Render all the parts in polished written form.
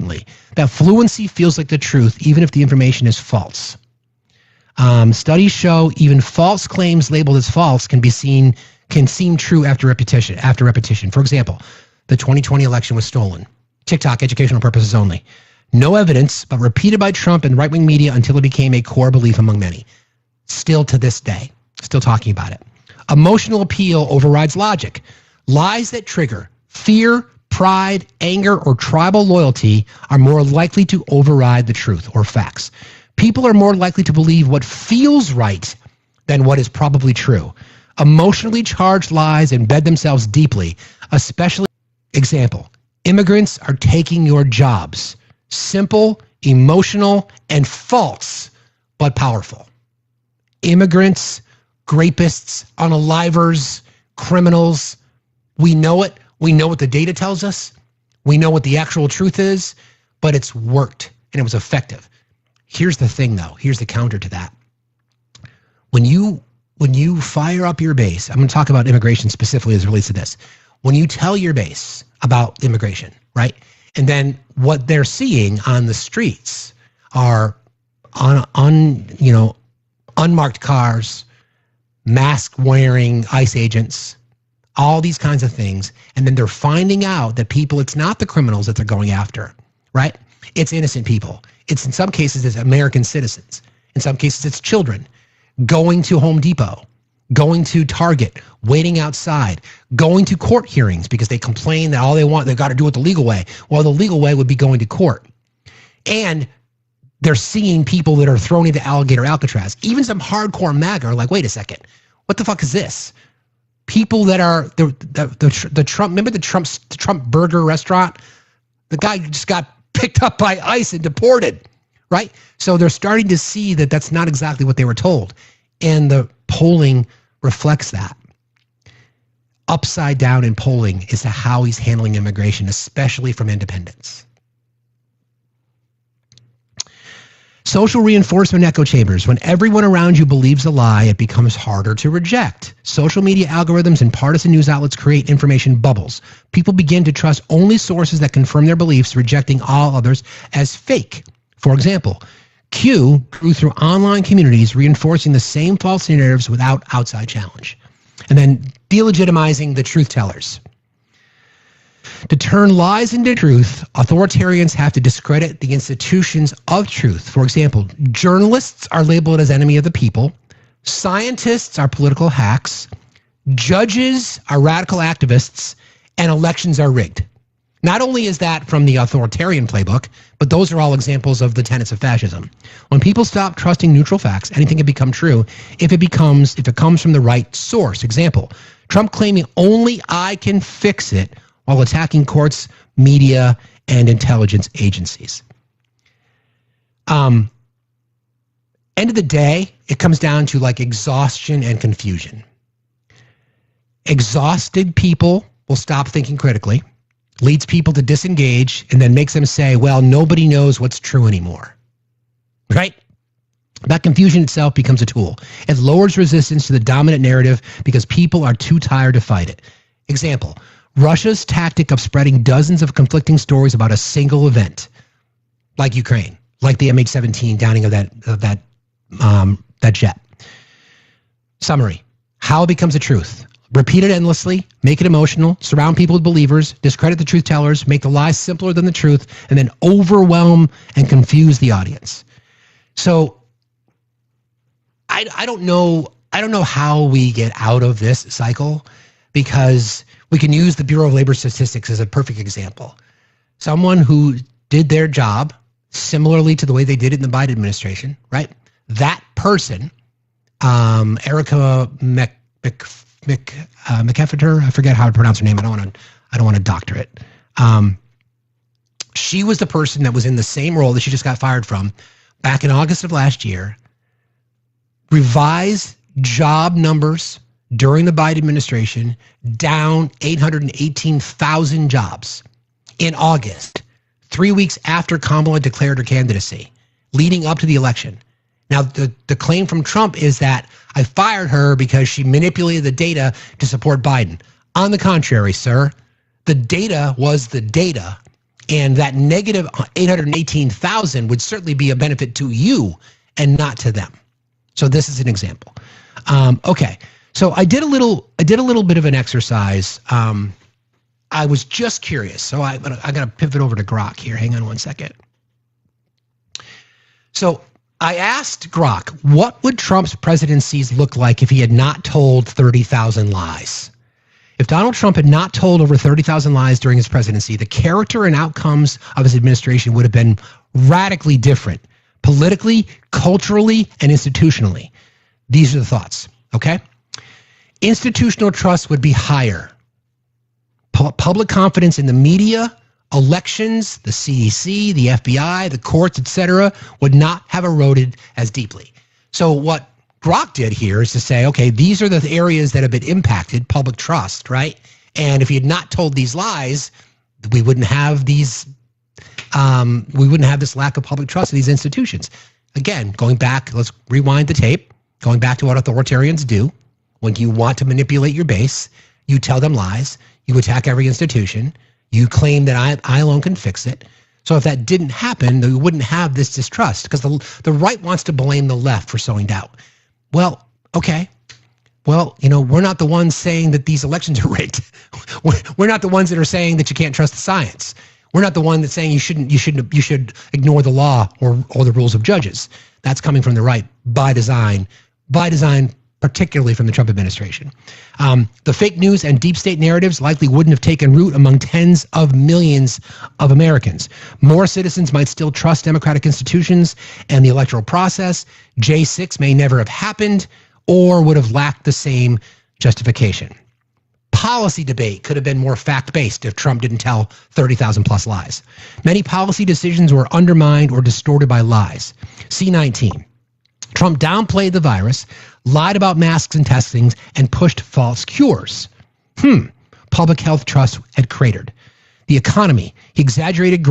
fluently. That fluency feels like the truth, even if the information is false. Studies show even false claims labeled as false can seem true after repetition. For example, the 2020 election was stolen. TikTok, educational purposes only. No evidence, but repeated by Trump and right-wing media until it became a core belief among many. Still to this day, still talking about it. Emotional appeal overrides logic. Lies that trigger fear, pride, anger, or tribal loyalty are more likely to override the truth or facts. People are more likely to believe what feels right than what is probably true. Emotionally charged lies embed themselves deeply, especially, example, immigrants are taking your jobs. Simple, emotional, and false, but powerful. Immigrants, rapists, unalivers, criminals. We know it. We know what the data tells us. We know what the actual truth is, but it's worked and it was effective. Here's the thing, though. Here's the counter to that. When you fire up your base, I'm going to talk about immigration specifically as it relates to this. When you tell your base about immigration, right? And then what they're seeing on the streets are unmarked cars, mask-wearing ICE agents, all these kinds of things. And then they're finding out that it's not the criminals that they're going after, right? It's innocent people. It's in some cases, it's American citizens. In some cases, it's children going to Home Depot, going to Target, waiting outside, going to court hearings because they complain that all they've got to do it the legal way. Well, the legal way would be going to court. And they're seeing people that are thrown into alligator Alcatraz. Even some hardcore MAGA are like, wait a second, what the fuck is this? People that are the Trump, remember the Trump burger restaurant? The guy just got picked up by ICE and deported, right? So they're starting to see that that's not exactly what they were told. And the polling reflects that. Upside down in polling is to how he's handling immigration, especially from independents. Social reinforcement echo chambers. When everyone around you believes a lie, it becomes harder to reject. Social media algorithms and partisan news outlets create information bubbles. People begin to trust only sources that confirm their beliefs, rejecting all others as fake. For example, Q grew through online communities, reinforcing the same false narratives without outside challenge. And then delegitimizing the truth tellers. To turn lies into truth, authoritarians have to discredit the institutions of truth. For example, journalists are labeled as enemy of the people. Scientists are political hacks. Judges are radical activists. And elections are rigged. Not only is that from the authoritarian playbook, but those are all examples of the tenets of fascism. When people stop trusting neutral facts, anything can become true if it comes from the right source. Example, Trump claiming only I can fix it while attacking courts, media, and intelligence agencies. End of the day, it comes down to like exhaustion and confusion. Exhausted people will stop thinking critically, leads people to disengage, and then makes them say, well, nobody knows what's true anymore, right? That confusion itself becomes a tool. It lowers resistance to the dominant narrative because people are too tired to fight it. Example, Russia's tactic of spreading dozens of conflicting stories about a single event, like Ukraine, like the MH17 downing of that jet. Summary, how it becomes a truth. Repeat it endlessly, make it emotional, surround people with believers, discredit the truth tellers, make the lies simpler than the truth, and then overwhelm and confuse the audience. So I don't know how we get out of this cycle, because we can use the Bureau of Labor Statistics as a perfect example. Someone who did their job similarly to the way they did it in the Biden administration, right? That person, Erica McEfferter, I forget how to pronounce her name. I don't want to doctor it. She was the person that was in the same role that she just got fired from back in August of last year. Revised job numbers during the Biden administration, down 818,000 jobs in August, 3 weeks after Kamala declared her candidacy, leading up to the election. Now, the claim from Trump is that I fired her because she manipulated the data to support Biden. On the contrary, sir, the data was the data, And that negative 818,000 would certainly be a benefit to you and not to them. So this is an example. Okay, so I did a little bit of an exercise. I was just curious, so I got to pivot over to Grok here. Hang on one second. So I asked Grok, what would Trump's presidencies look like if he had not told 30,000 lies? If Donald Trump had not told over 30,000 lies during his presidency, the character and outcomes of his administration would have been radically different, politically, culturally, and institutionally. These are the thoughts, okay? Institutional trust would be higher. Public confidence in the media, elections, the CDC, the FBI, the courts, etc., would not have eroded as deeply. So what Grok did here is to say, okay, these are the areas that have been impacted, public trust, right? And if he had not told these lies, we wouldn't have these, we wouldn't have this lack of public trust in these institutions. Again, going back, let's rewind the tape, going back to what authoritarians do. When you want to manipulate your base, you tell them lies, you attack every institution, you claim that I alone can fix it. So if that didn't happen, then we wouldn't have this distrust, because the right wants to blame the left for sowing doubt. Well, okay. Well, you know, we're not the ones saying that these elections are rigged. We're not the ones that are saying that you can't trust the science. We're not the one that's saying you should ignore the law or the rules of judges. That's coming from the right by design, particularly from the Trump administration. The fake news and deep state narratives likely wouldn't have taken root among tens of millions of Americans. More citizens might still trust democratic institutions and the electoral process. J6 may never have happened or would have lacked the same justification. Policy debate could have been more fact-based if Trump didn't tell 30,000 plus lies. Many policy decisions were undermined or distorted by lies. C19. Trump downplayed the virus, lied about masks and testings, and pushed false cures. Public health trust had cratered. The economy, he exaggerated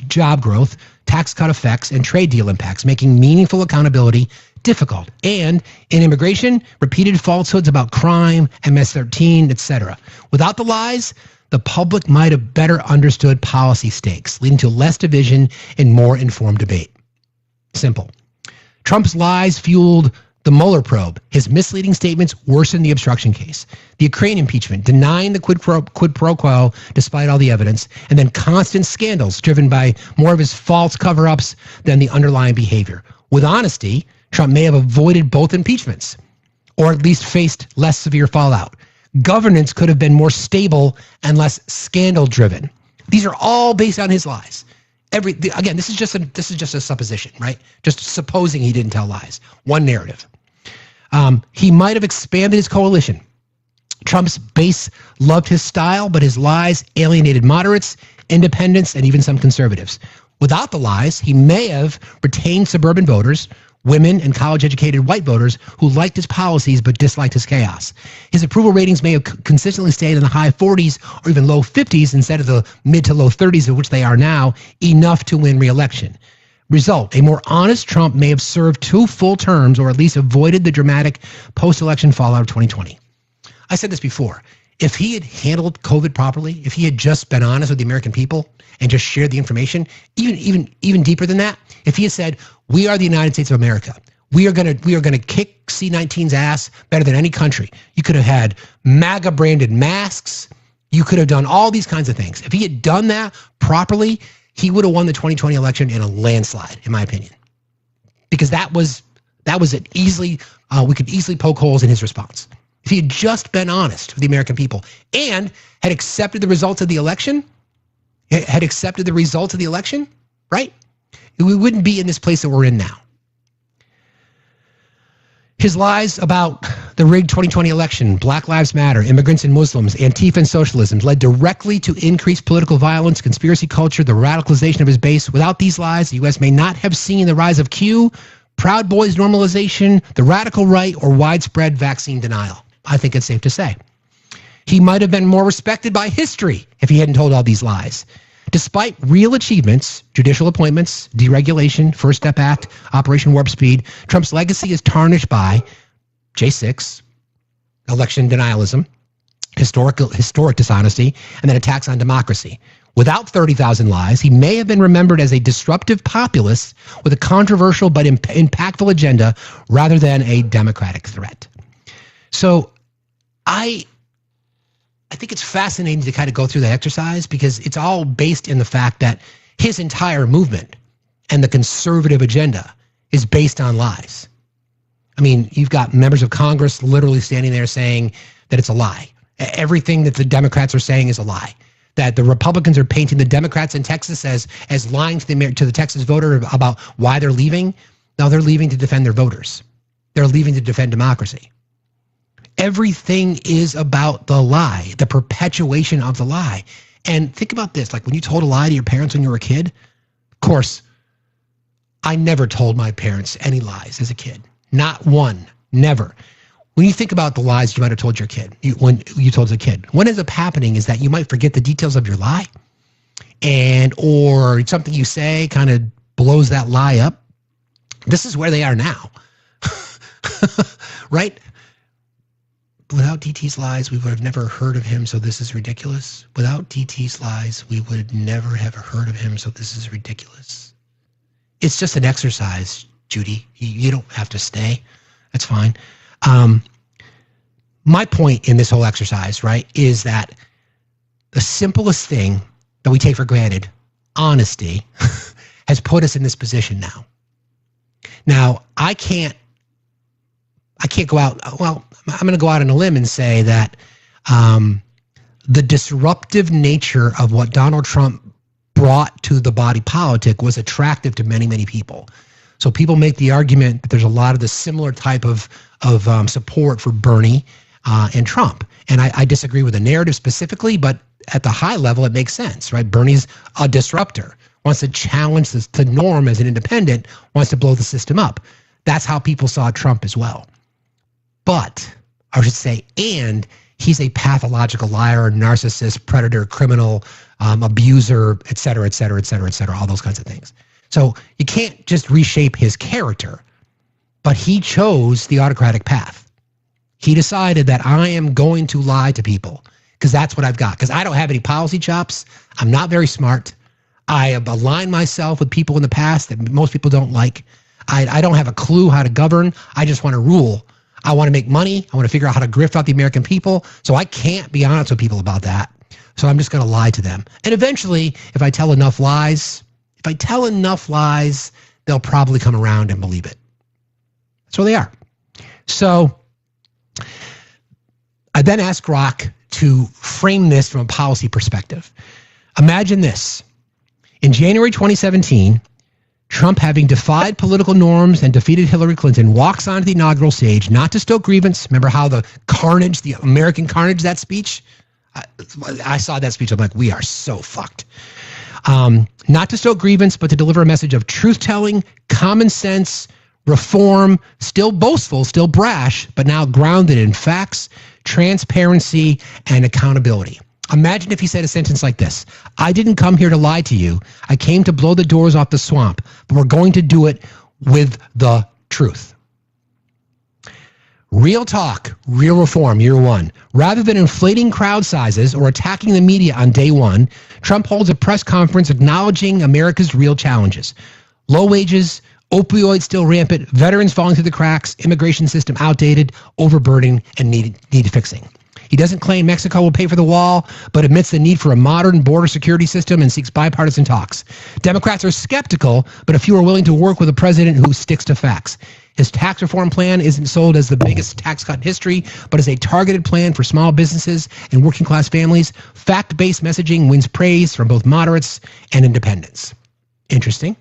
job growth, tax cut effects, and trade deal impacts, making meaningful accountability difficult. And in immigration, repeated falsehoods about crime, MS-13, etc. Without the lies, the public might have better understood policy stakes, leading to less division and more informed debate. Simple. Trump's lies fueled the Mueller probe. His misleading statements worsened the obstruction case. The Ukraine impeachment, denying the quid pro quo despite all the evidence, and then constant scandals driven by more of his false cover-ups than the underlying behavior. With honesty, Trump may have avoided both impeachments, or at least faced less severe fallout. Governance could have been more stable and less scandal-driven. These are all based on his lies. Again, this is just a supposition, right? Just supposing he didn't tell lies. One narrative. He might have expanded his coalition. Trump's base loved his style, but his lies alienated moderates, independents, and even some conservatives. Without the lies, he may have retained suburban voters, women and college-educated white voters who liked his policies but disliked his chaos. His approval ratings may have consistently stayed in the high 40s or even low 50s instead of the mid to low 30s of which they are now, enough to win re-election. Result, a more honest Trump may have served 2 full terms or at least avoided the dramatic post-election fallout of 2020. I said this before. If he had handled COVID properly, if he had just been honest with the American people and just shared the information, even deeper than that, if he had said, we are the United States of America, we are gonna kick C-19's ass better than any country. You could have had MAGA branded masks. You could have done all these kinds of things. If he had done that properly, he would have won the 2020 election in a landslide, in my opinion, because that was it easily. We could easily poke holes in his response. If he had just been honest with the American people and had accepted the results of the election, right? We wouldn't be in this place that we're in now. His lies about the rigged 2020 election, Black Lives Matter, immigrants and Muslims, Antifa and socialism led directly to increased political violence, conspiracy culture, the radicalization of his base. Without these lies, the U.S. may not have seen the rise of Q, Proud Boys normalization, the radical right, or widespread vaccine denial. I think it's safe to say. He might have been more respected by history if he hadn't told all these lies. Despite real achievements, judicial appointments, deregulation, First Step Act, Operation Warp Speed, Trump's legacy is tarnished by J6, election denialism, historic dishonesty, and then attacks on democracy. Without 30,000 lies, he may have been remembered as a disruptive populist with a controversial but impactful agenda rather than a democratic threat. So I think it's fascinating to kind of go through that exercise because it's all based in the fact that his entire movement and the conservative agenda is based on lies. I mean, you've got members of Congress literally standing there saying that it's a lie. Everything that the Democrats are saying is a lie. That the Republicans are painting the Democrats in Texas as lying to the Texas voter about why they're leaving. No, they're leaving to defend their voters. They're leaving to defend democracy. Everything is about the lie, the perpetuation of the lie. And think about this, like when you told a lie to your parents when you were a kid, of course, I never told my parents any lies as a kid. Not one, never. When you think about the lies you might have told your kid, when you told as a kid, what ends up happening is that you might forget the details of your lie, or something you say kind of blows that lie up. This is where they are now, right? Without DT's lies, we would have never heard of him, so this is ridiculous. Without DT's lies, we would never have heard of him, so this is ridiculous. It's just an exercise, Judy. You don't have to stay. That's fine. My point in this whole exercise, right, is that the simplest thing that we take for granted, honesty, has put us in this position now. Now, I can't go out, well, I'm going to go out on a limb and say that the disruptive nature of what Donald Trump brought to the body politic was attractive to many, many people. So people make the argument that there's a lot of the similar type of support for Bernie and Trump. And I disagree with the narrative specifically, but at the high level, it makes sense, right? Bernie's a disruptor, wants to challenge the norm as an independent, wants to blow the system up. That's how people saw Trump as well. But, I should say, and he's a pathological liar, narcissist, predator, criminal, abuser, et cetera, et cetera, et cetera, et cetera, all those kinds of things. So you can't just reshape his character, but he chose the autocratic path. He decided that I am going to lie to people because that's what I've got. Because I don't have any policy chops. I'm not very smart. I have aligned myself with people in the past that most people don't like. I don't have a clue how to govern. I just want to rule. I want to make money. I want to figure out how to grift out the American people. So I can't be honest with people about that. So I'm just going to lie to them. And eventually, if I tell enough lies, they'll probably come around and believe it. That's where they are. So I then asked Grok to frame this from a policy perspective. Imagine this. In January 2017, Trump, having defied political norms and defeated Hillary Clinton, walks onto the inaugural stage, not to stoke grievance. Remember how the carnage, the American carnage, that speech? I saw that speech. I'm like, we are so fucked. Not to stoke grievance, but to deliver a message of truth-telling, common sense, reform, still boastful, still brash, but now grounded in facts, transparency, and accountability. Imagine if he said a sentence like this. I didn't come here to lie to you. I came to blow the doors off the swamp, but we're going to do it with the truth. Real talk, real reform, year one. Rather than inflating crowd sizes or attacking the media on day one, Trump holds a press conference acknowledging America's real challenges. Low wages, opioids still rampant, veterans falling through the cracks, immigration system outdated, overburdened, and need fixing. He doesn't claim Mexico will pay for the wall, but admits the need for a modern border security system and seeks bipartisan talks. Democrats are skeptical, but a few are willing to work with a president who sticks to facts. His tax reform plan isn't sold as the biggest tax cut in history, but as a targeted plan for small businesses and working class families. Fact-based messaging wins praise from both moderates and independents. Interesting.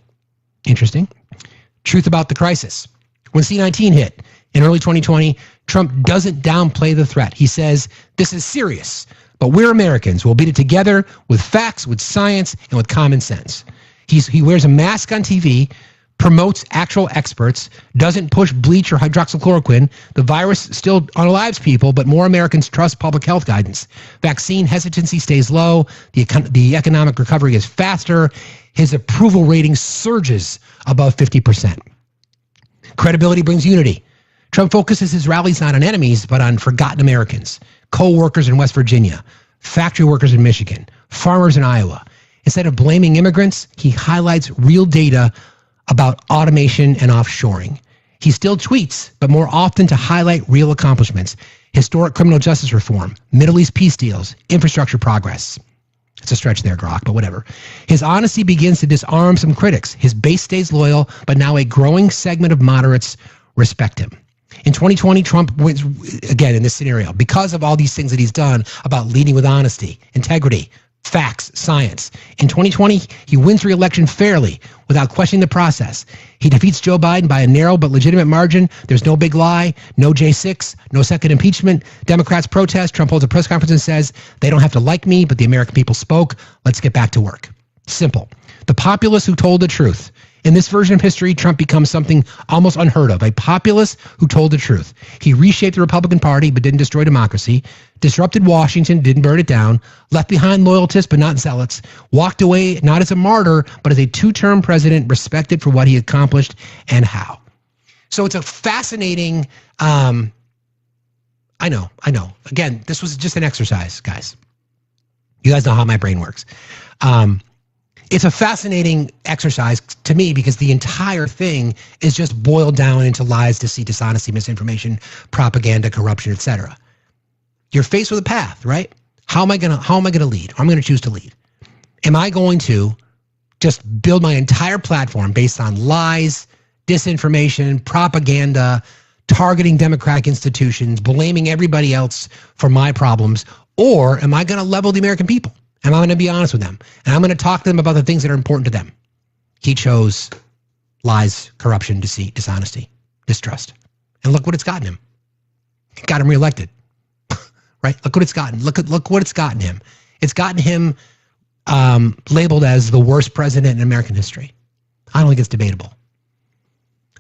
Truth about the crisis. When C-19 hit in early 2020, Trump doesn't downplay the threat. He says, this is serious, but we're Americans. We'll beat it together with facts, with science, and with common sense. He wears a mask on TV, promotes actual experts, doesn't push bleach or hydroxychloroquine. The virus still unalives people, but more Americans trust public health guidance. Vaccine hesitancy stays low. The economic recovery is faster. His approval rating surges above 50%. Credibility brings unity. Trump focuses his rallies not on enemies, but on forgotten Americans, co-workers in West Virginia, factory workers in Michigan, farmers in Iowa. Instead of blaming immigrants, he highlights real data about automation and offshoring. He still tweets, but more often to highlight real accomplishments: historic criminal justice reform, Middle East peace deals, infrastructure progress. It's a stretch there, Grok, but whatever. His honesty begins to disarm some critics. His base stays loyal, but now a growing segment of moderates respect him. In 2020, Trump wins again in this scenario because of all these things that he's done about leading with honesty, integrity, facts, science. In 2020, he wins re-election fairly without questioning the process. He defeats Joe Biden by a narrow but legitimate margin. There's no big lie, no J6, no second impeachment. Democrats protest. Trump holds a press conference and says, they don't have to like me, but the American people spoke. Let's get back to work. Simple. The populace who told the truth. In this version of history, Trump becomes something almost unheard of, a populace who told the truth. He reshaped the Republican Party but didn't destroy democracy, disrupted Washington, didn't burn it down, left behind loyalists but not zealots, walked away not as a martyr but as a two-term president respected for what he accomplished and how. So it's a fascinating, I know. Again, this was just an exercise, guys. You guys know how my brain works. It's a fascinating exercise to me because the entire thing is just boiled down into lies, deceit, dishonesty, misinformation, propaganda, corruption, etc. You're faced with a path, right? How am I gonna lead? How am I gonna choose to lead? Am I going to just build my entire platform based on lies, disinformation, propaganda, targeting democratic institutions, blaming everybody else for my problems, or am I gonna level the American people? And I'm going to be honest with them. And I'm going to talk to them about the things that are important to them. He chose lies, corruption, deceit, dishonesty, distrust. And look what it's gotten him. It got him reelected. Right? Look what it's gotten. Look what it's gotten him. It's gotten him labeled as the worst president in American history. I don't think it's debatable.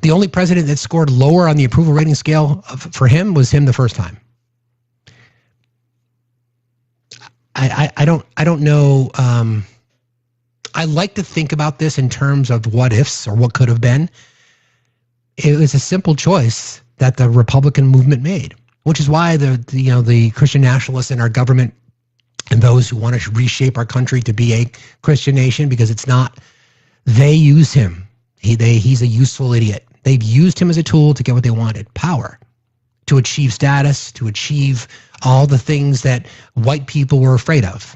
The only president that scored lower on the approval rating scale for him was him the first time. I don't know. I like to think about this in terms of what ifs or what could have been. It was a simple choice that the Republican movement made, which is why the Christian nationalists in our government and those who want to reshape our country to be a Christian nation, because it's not. They use him. He's a useful idiot. They've used him as a tool to get what they wanted: power, to achieve status, to achieve all the things that white people were afraid of.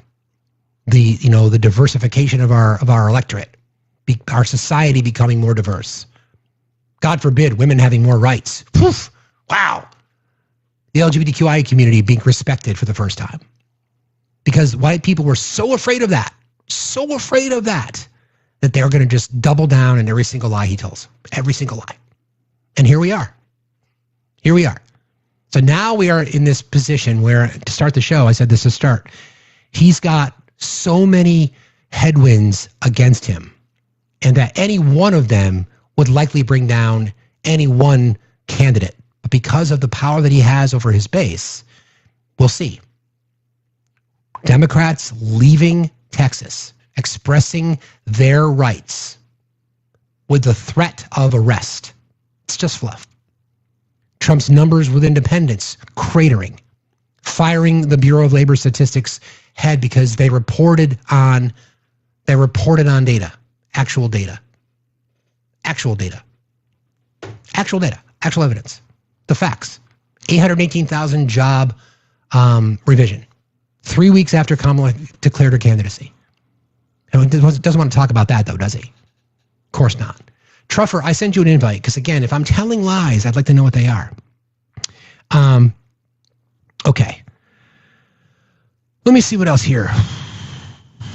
The diversification of our electorate, our society becoming more diverse. God forbid, women having more rights. Poof! Wow. The LGBTQI community being respected for the first time. Because white people were so afraid of that, that they were going to just double down in every single lie he tells. Every single lie. And here we are. So now we are in this position where, to start the show, I said this to start, he's got so many headwinds against him, and that any one of them would likely bring down any one candidate. But because of the power that he has over his base, we'll see. Democrats leaving Texas, expressing their rights with the threat of arrest. It's just fluff. Trump's numbers with independents cratering, firing the Bureau of Labor Statistics head because they reported on data, actual evidence, the facts. 818,000 job revision, 3 weeks after Kamala declared her candidacy. And doesn't want to talk about that though, does he? Of course not. Truffer, I sent you an invite because, again, if I'm telling lies, I'd like to know what they are. Okay. Let me see what else here.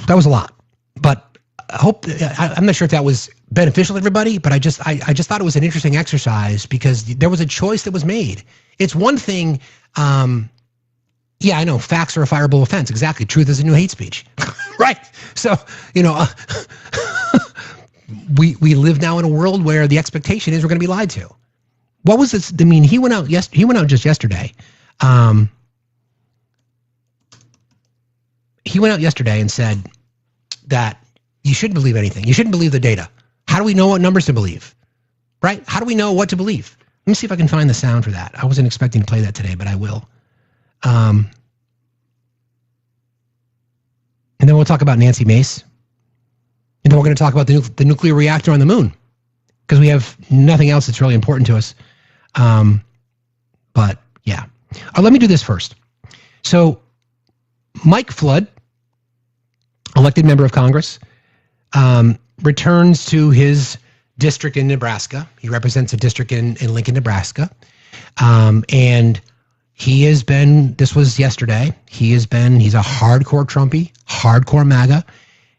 That was a lot, but I'm not sure if that was beneficial to everybody, but I just thought it was an interesting exercise because there was a choice that was made. It's one thing. Yeah, I know. Facts are a fireable offense. Exactly. Truth is a new hate speech. Right. So, we live now in a world where the expectation is we're going to be lied to. What was this? I mean, he went out just yesterday. He went out yesterday and said that you shouldn't believe anything. You shouldn't believe the data. How do we know what numbers to believe? Right? How do we know what to believe? Let me see if I can find the sound for that. I wasn't expecting to play that today, but I will. And then we'll talk about Nancy Mace. And then we're going to talk about the nuclear reactor on the moon, because we have nothing else that's really important to us. But yeah. Let me do this first. So Mike Flood, elected member of Congress, returns to his district in Nebraska. He represents a district in Lincoln, Nebraska. And he has been, this was yesterday, he's a hardcore Trumpy, hardcore MAGA.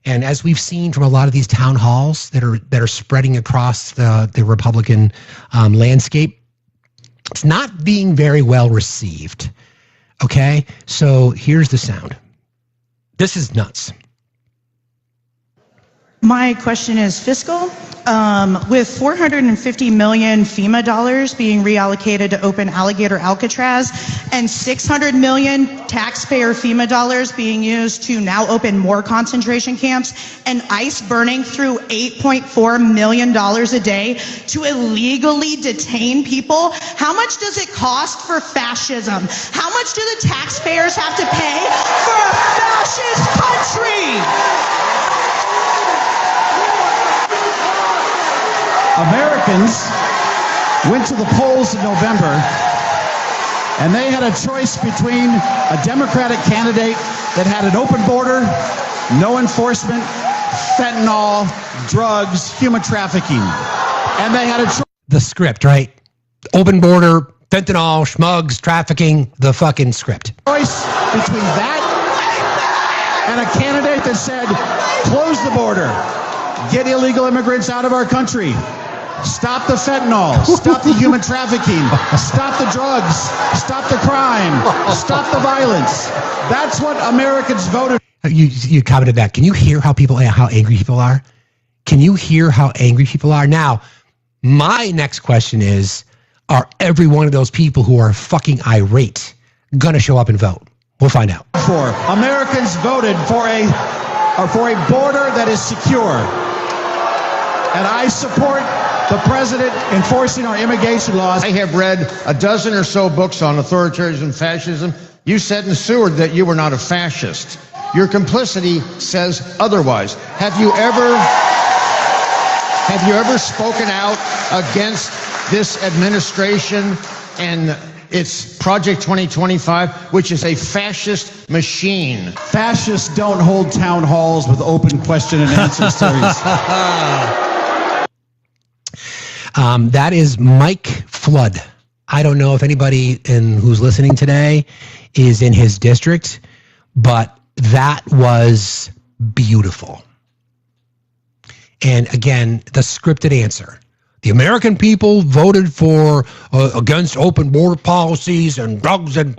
And as we've seen from a lot of these town halls that are spreading across the Republican landscape, it's not being very well received. Okay, so here's the sound. This is nuts. My question is fiscal. With $450 million FEMA dollars being reallocated to open Alligator Alcatraz and $600 million taxpayer FEMA dollars being used to now open more concentration camps, and ICE burning through $8.4 million a day to illegally detain people, how much does it cost for fascism? How much do the taxpayers have to pay for a fascist country? Americans went to the polls in November, and they had a choice between a Democratic candidate that had an open border, no enforcement, fentanyl, drugs, human trafficking. And they had a choice. The script, right? Open border, fentanyl, schmugs, trafficking, the fucking script. Choice between that and a candidate that said, close the border, get illegal immigrants out of our country. Stop the fentanyl, stop the human trafficking, stop the drugs, stop the crime, stop the violence. That's what Americans voted. You commented that. Can you hear how angry people are? Can you hear how angry people are? Now, my next question is, are every one of those people who are fucking irate gonna show up and vote? We'll find out. Americans voted for a border that is secure. And I support the president enforcing our immigration laws. I have read a dozen or so books on authoritarianism and fascism. You said in Seward that you were not a fascist. Your complicity says otherwise. Have you ever spoken out against this administration and its Project 2025, which is a fascist machine? Fascists don't hold town halls with open question and answer series. That is Mike Flood. I don't know if anybody who's listening today is in his district, but that was beautiful. And again, the scripted answer. The American people voted for against open border policies and drugs and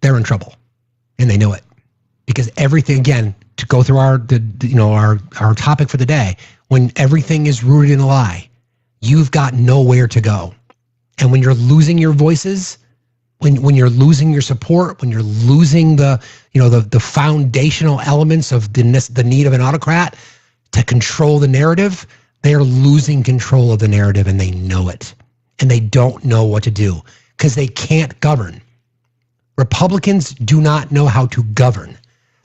they're in trouble, and they know it, because everything, again, to go through our topic for the day, when everything is rooted in a lie, you've got nowhere to go. And when you're losing your voices, when you're losing your support, when you're losing the foundational elements of the need of an autocrat to control the narrative, they are losing control of the narrative, and they know it. And they don't know what to do because they can't govern. Republicans do not know how to govern.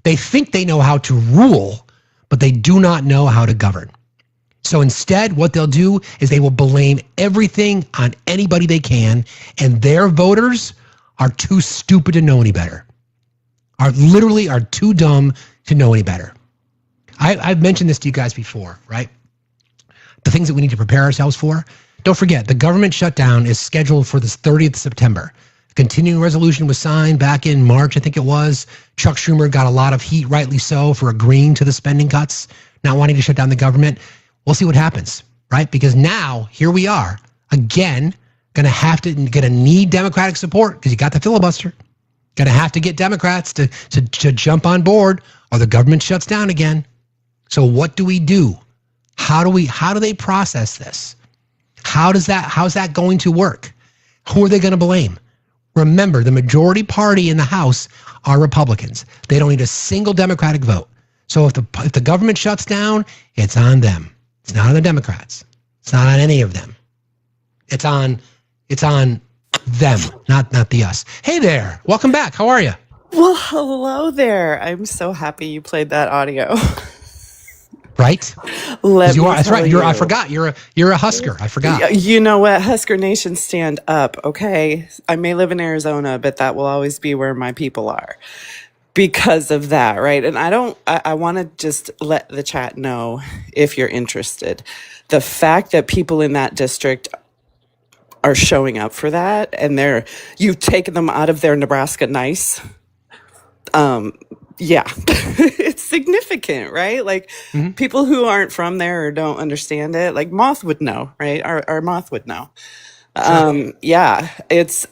They think they know how to rule, but they do not know how to govern. So instead, what they'll do is they will blame everything on anybody they can, and their voters are too stupid to know any better, are too dumb to know any better. I've mentioned this to you guys before, right? The things that we need to prepare ourselves for. Don't forget, the government shutdown is scheduled for the 30th of September. Continuing resolution was signed back in March, I think it was. Chuck Schumer got a lot of heat, rightly so, for agreeing to the spending cuts, not wanting to shut down the government. We'll see what happens, right? Because now, here we are, again, gonna need Democratic support because you got the filibuster. Gonna have to get Democrats to jump on board, or the government shuts down again. So what do we do? How do they process this? How's that going to work? Who are they going to blame? Remember, the majority party in the House are Republicans. They don't need a single Democratic vote. So if the government shuts down, it's on them. It's not on the Democrats. It's not on any of them. It's on them, not the us. Hey there, welcome back. How are you? Well, hello there. I'm so happy you played that audio. Right? Let You me are. That's tell right. you. I forgot. You're a Husker. I forgot. You know what? Husker Nation, stand up, okay? I may live in Arizona, but that will always be where my people are because of that, right? And I want to just let the chat know, if you're interested, the fact that people in that district are showing up for that, and you've taken them out of their Nebraska nice. Yeah, it's significant, right? Like people who aren't from there or don't understand it, like Moth would know, right? Our Moth would know. Yeah, it's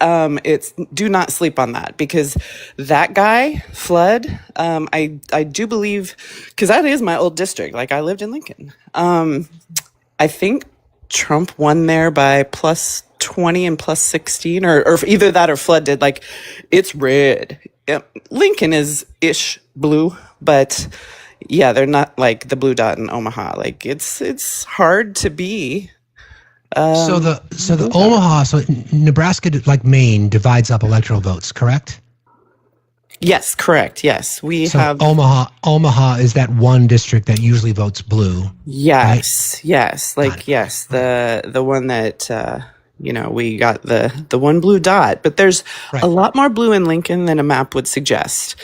do not sleep on that, because that guy Flood, I do believe, because that is my old district. Like, I lived in Lincoln. I think Trump won there by plus 20 and plus 16, or either that or Flood did. Like, it's red. Lincoln is ish blue, but yeah, they're not like the blue dot in Omaha. Like, it's hard to be. So the Omaha, so Nebraska, like Maine, divides up electoral votes, correct? Yes, correct. Yes, we have Omaha is that one district that usually votes blue. Yes, right? yes, like yes, the one that we got the one blue dot, but there's a lot more blue in Lincoln than a map would suggest.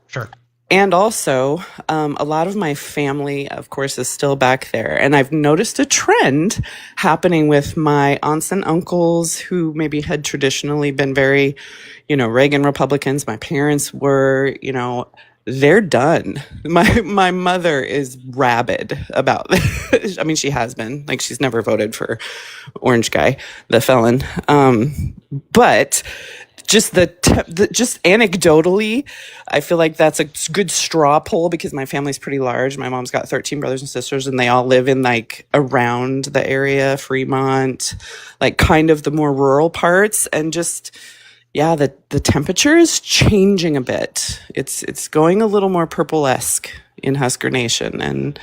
Sure. And also, a lot of my family, of course, is still back there. And I've noticed a trend happening with my aunts and uncles who maybe had traditionally been very, Reagan Republicans. My parents were, they're done. My mother is rabid about this. I mean, she has been. Like, she's never voted for Orange Guy, the felon. But just just anecdotally, I feel like that's a good straw poll, because my family's pretty large. My mom's got 13 brothers and sisters, and they all live in like around the area, Fremont, like kind of the more rural parts. And just, yeah, the temperature is changing a bit. It's going a little more purple-esque in Husker Nation, and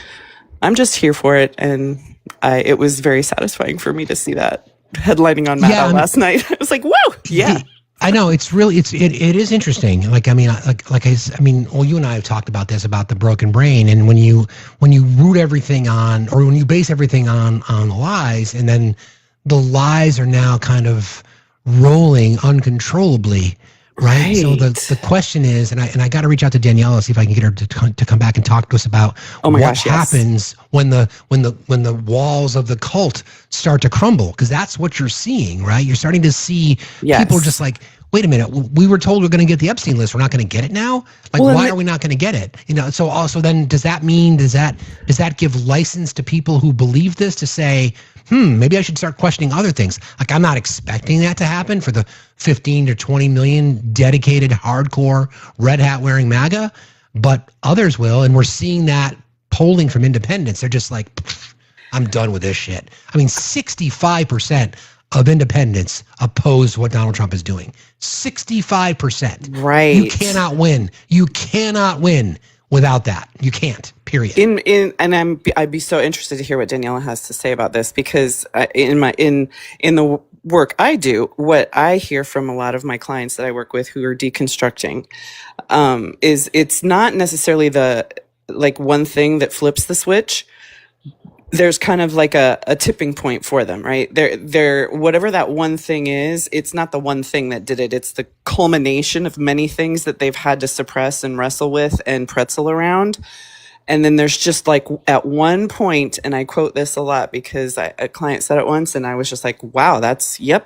I'm just here for it. And it was very satisfying for me to see that headlining on Matt Out last night. I was like, whoa, yeah. I know, it is interesting. Like, I mean, well, you and I have talked about this, about the broken brain, and when you root everything on, or when you base everything on lies, and then the lies are now kind of rolling uncontrollably, right? So the question is, and I got to reach out to Daniela, see if I can get her to come back and talk to us about what happens when the walls of the cult start to crumble, because that's what you're seeing, right? You're starting to see people just like, wait a minute, we were told we're going to get the Epstein list, we're not going to get it now? Like, why are we not going to get it? So also then, does that mean, does that give license to people who believe this to say, maybe I should start questioning other things? Like, I'm not expecting that to happen for the 15 to 20 million dedicated, hardcore, red hat wearing MAGA, but others will. And we're seeing that polling from independents. They're just like, I'm done with this shit. I mean, 65% of independents oppose what Donald Trump is doing. 65%. Right. You cannot win. You cannot win without that. You can't. Period. I'd be so interested to hear what Daniela has to say about this, because in the work I do, what I hear from a lot of my clients that I work with who are deconstructing, is it's not necessarily the like one thing that flips the switch. There's kind of like a tipping point for them, right? They're whatever that one thing is, it's not the one thing that did it. It's the culmination of many things that they've had to suppress and wrestle with and pretzel around. And then there's just like at one point, and I quote this a lot because a client said it once and I was just like, wow,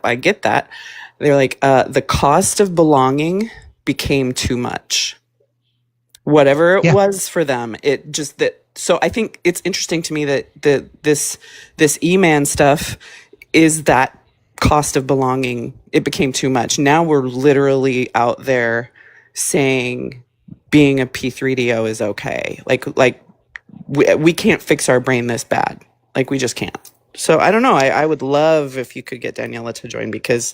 I get that. They're like, the cost of belonging became too much. Whatever it was for them, it just that. So I think it's interesting to me that this E-Man stuff is that cost of belonging. It became too much. Now we're literally out there saying being a P3DO is okay. Like we can't fix our brain this bad. Like, we just can't. So I don't know. I would love if you could get Daniela to join, because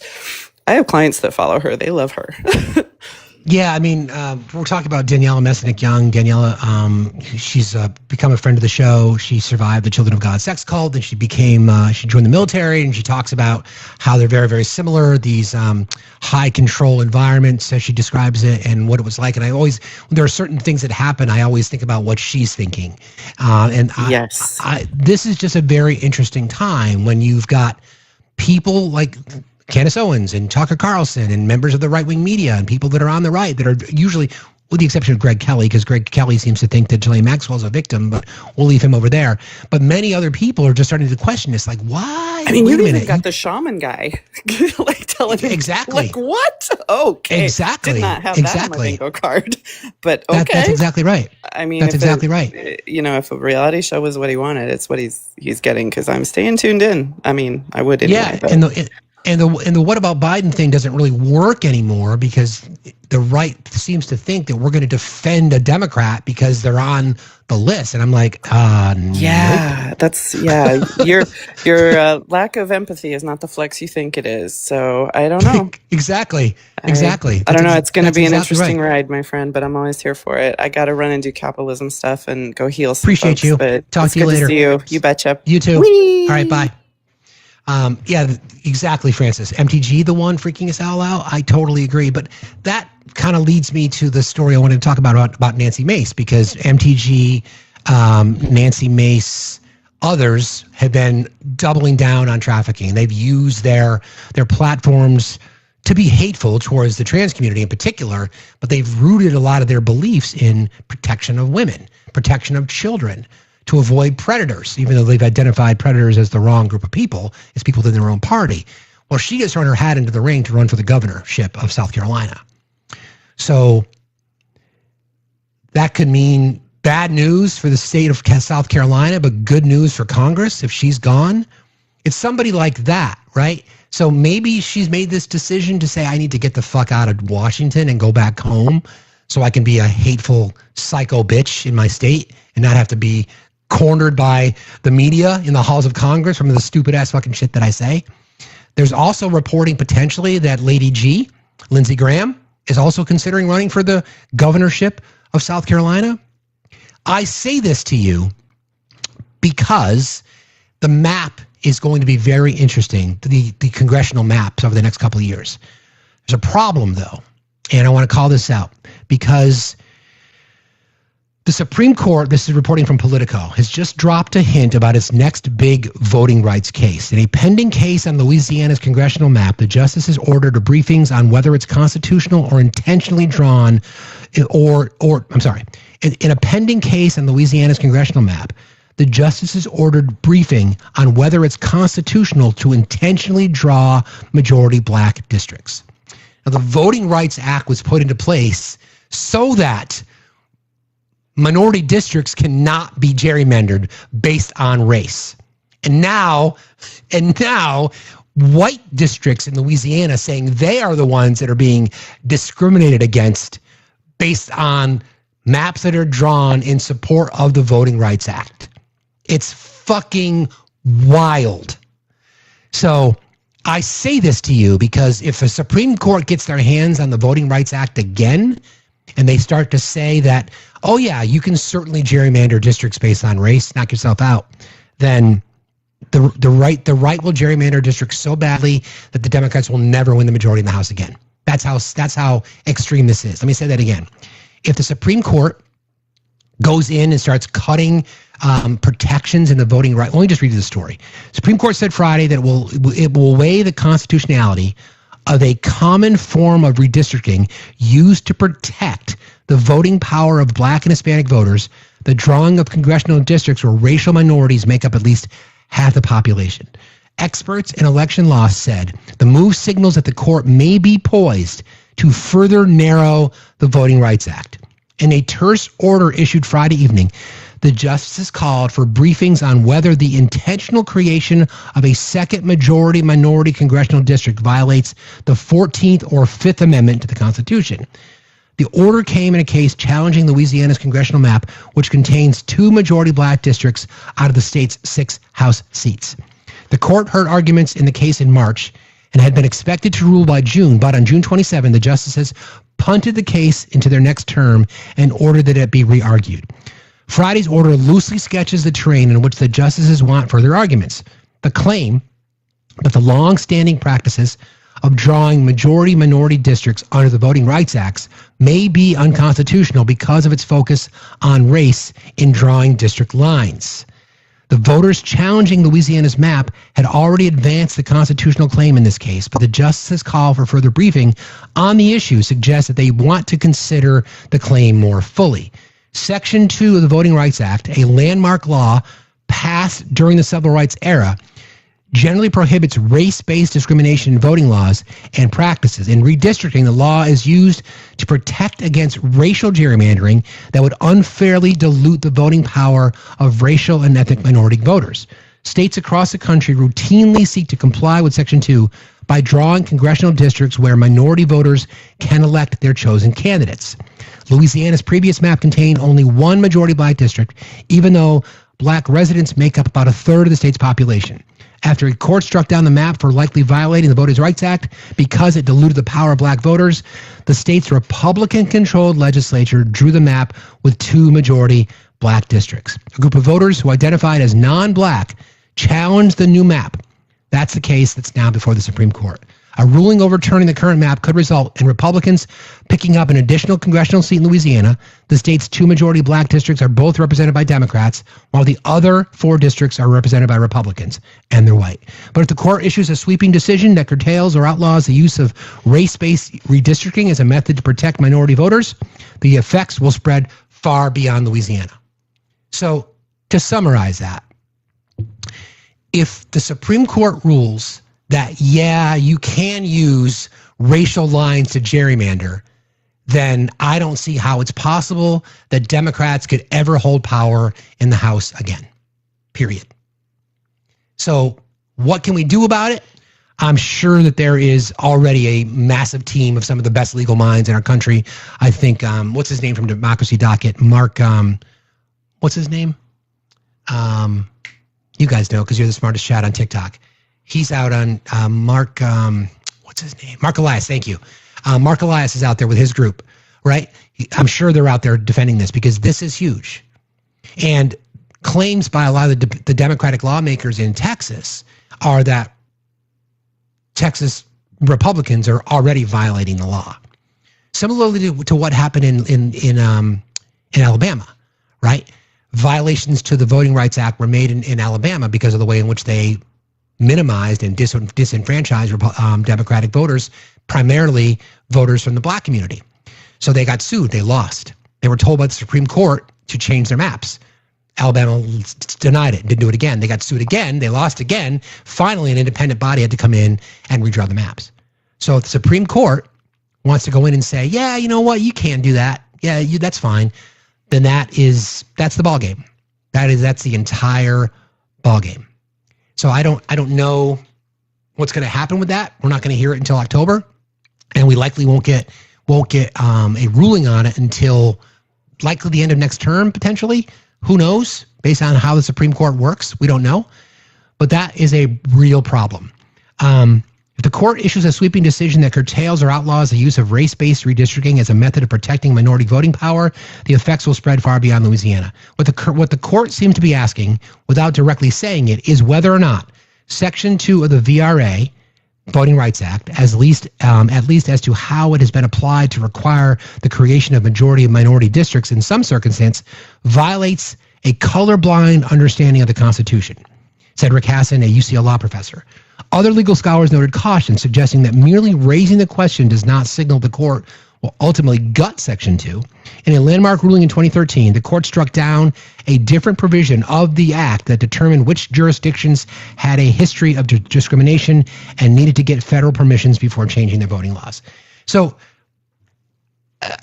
I have clients that follow her. They love her. Yeah, I mean, we're talking about Daniela Messenick-Young. Daniela, she's become a friend of the show. She survived the Children of God sex cult, and she joined the military, and she talks about how they're very, very similar, these high control environments, as she describes it, and what it was like. And when there are certain things that happen, I always think about what she's thinking. Yes. This is just a very interesting time when you've got people like Candace Owens and Tucker Carlson and members of the right-wing media and people that are on the right that are usually, with the exception of Greg Kelly, because Greg Kelly seems to think that Ghislaine Maxwell's a victim, but we'll leave him over there. But many other people are just starting to question this, like, why? I mean, you even got the shaman guy, like telling him, exactly, like, what? Okay, exactly, did not have that on my bingo card, but okay, that's exactly right. I mean, that's exactly right. You know, if a reality show was what he wanted, it's what he's getting. Because I'm staying tuned in. I mean, I would anyway. Yeah, and the what about Biden thing doesn't really work anymore because the right seems to think that we're going to defend a Democrat because they're on the list, and I'm like, yeah, nope. Your lack of empathy is not the flex you think it is. So I don't know. Exactly. I don't know. It's going to be an interesting ride, my friend, but I'm always here for it. I got to run and do capitalism stuff and go heal some Appreciate folks, you. But Talk to you later. See you. You betcha. You too. Whee! All right, bye. Yeah, exactly, Francis. MTG, the one freaking us all out. I totally agree. But that kind of leads me to the story I wanted to talk about Nancy Mace, because MTG, Nancy Mace, others have been doubling down on trafficking. They've used their platforms to be hateful towards the trans community in particular, but they've rooted a lot of their beliefs in protection of women, protection of children, to avoid predators, even though they've identified predators as the wrong group of people. It's people within their own party. Well, she has thrown her hat into the ring to run for the governorship of South Carolina. So that could mean bad news for the state of South Carolina, but good news for Congress if she's gone. It's somebody like that, right? So maybe she's made this decision to say, I need to get the fuck out of Washington and go back home so I can be a hateful psycho bitch in my state and not have to be cornered by the media in the halls of Congress from the stupid ass fucking shit that I say. There's also reporting potentially that Lady G, Lindsey Graham, is also considering running for the governorship of South Carolina. I say this to you because the map is going to be very interesting, the congressional maps over the next couple of years. There's a problem though, and I want to call this out because the Supreme Court, this is reporting from Politico, has just dropped a hint about its next big voting rights case. In a pending case on Louisiana's congressional map, the justices ordered briefings on whether it's constitutional or intentionally drawn, in a pending case on Louisiana's congressional map, the justices ordered briefing on whether it's constitutional to intentionally draw majority black districts. Now, the Voting Rights Act was put into place so that minority districts cannot be gerrymandered based on race. And now white districts in Louisiana saying they are the ones that are being discriminated against based on maps that are drawn in support of the Voting Rights Act. It's fucking wild. So I say this to you because if the Supreme Court gets their hands on the Voting Rights Act again, and they start to say that, oh yeah, you can certainly gerrymander districts based on race, knock yourself out, then the right will gerrymander districts so badly that the Democrats will never win the majority in the House again. That's how extreme this is. Let me say that again. If the Supreme Court goes in and starts cutting protections in the voting right, let me just read you the story. Supreme Court said Friday that it will weigh the constitutionality of a common form of redistricting used to protect the voting power of black and Hispanic voters, the drawing of congressional districts where racial minorities make up at least half the population. Experts in election law said the move signals that the court may be poised to further narrow the Voting Rights Act. In a terse order issued Friday evening, the justices called for briefings on whether the intentional creation of a second majority minority congressional district violates the 14th or 5th Amendment to the Constitution. The order came in a case challenging Louisiana's congressional map, which contains 2 majority black districts out of the state's 6 House seats. The court heard arguments in the case in March and had been expected to rule by June, but on June 27, the justices punted the case into their next term and ordered that it be re-argued. Friday's order loosely sketches the terrain in which the justices want further arguments. The claim that the long-standing practices of drawing majority-minority districts under the Voting Rights Act may be unconstitutional because of its focus on race in drawing district lines. The voters challenging Louisiana's map had already advanced the constitutional claim in this case, but the justices' call for further briefing on the issue suggests that they want to consider the claim more fully. Section 2 of the Voting Rights Act, a landmark law passed during the Civil Rights era, generally prohibits race-based discrimination in voting laws and practices. In redistricting, the law is used to protect against racial gerrymandering that would unfairly dilute the voting power of racial and ethnic minority voters. States across the country routinely seek to comply with Section 2 by drawing congressional districts where minority voters can elect their chosen candidates. Louisiana's previous map contained only one majority black district, even though black residents make up about a third of the state's population. After a court struck down the map for likely violating the Voting Rights Act because it diluted the power of black voters, the state's Republican-controlled legislature drew the map with two majority black districts. A group of voters who identified as non-black challenged the new map. That's the case that's now before the Supreme Court. A ruling overturning the current map could result in Republicans picking up an additional congressional seat in Louisiana. The state's two majority black districts are both represented by Democrats, while the other four districts are represented by Republicans, and they're white. But if the court issues a sweeping decision that curtails or outlaws the use of race-based redistricting as a method to protect minority voters, the effects will spread far beyond Louisiana. So, to summarize that, if the Supreme Court rules that, yeah, you can use racial lines to gerrymander, then I don't see how it's possible that Democrats could ever hold power in the House again, period. So what can we do about it? I'm sure that there is already a massive team of some of the best legal minds in our country. I think, what's his name from Democracy Docket? Mark, what's his name? You guys know because you're the smartest chat on TikTok. He's out on Mark, what's his name? Mark Elias, thank you. Mark Elias is out there with his group, right? I'm sure they're out there defending this because this is huge. And claims by a lot of the Democratic lawmakers in Texas are that Texas Republicans are already violating the law. Similarly to what happened in Alabama, right? Violations to the Voting Rights Act were made in Alabama because of the way in which they minimized and disenfranchised Democratic voters, primarily voters from the black community. So they got sued. They lost. They were told by the Supreme Court to change their maps. Alabama denied it, didn't do it again. They got sued again. They lost again. Finally, an independent body had to come in and redraw the maps. So if the Supreme Court wants to go in and say, yeah, you know what, you can't do that. Yeah, that's fine. Then that's the ball game. That's the entire ball game. So I don't know what's going to happen with that. We're not going to hear it until October, and we likely won't get a ruling on it until likely the end of next term potentially. Who knows? Based on how the Supreme Court works, we don't know. But that is a real problem. If the court issues a sweeping decision that curtails or outlaws the use of race-based redistricting as a method of protecting minority voting power, the effects will spread far beyond Louisiana. What the court seems to be asking, without directly saying it, is whether or not Section 2 of the VRA, Voting Rights Act, at least as to how it has been applied to require the creation of majority of minority districts in some circumstance, violates a colorblind understanding of the Constitution, said Rick Hassan, a UCL law professor. Other legal scholars noted caution, suggesting that merely raising the question does not signal the court will ultimately gut Section 2. In a landmark ruling in 2013, the court struck down a different provision of the act that determined which jurisdictions had a history of discrimination and needed to get federal permissions before changing their voting laws. So,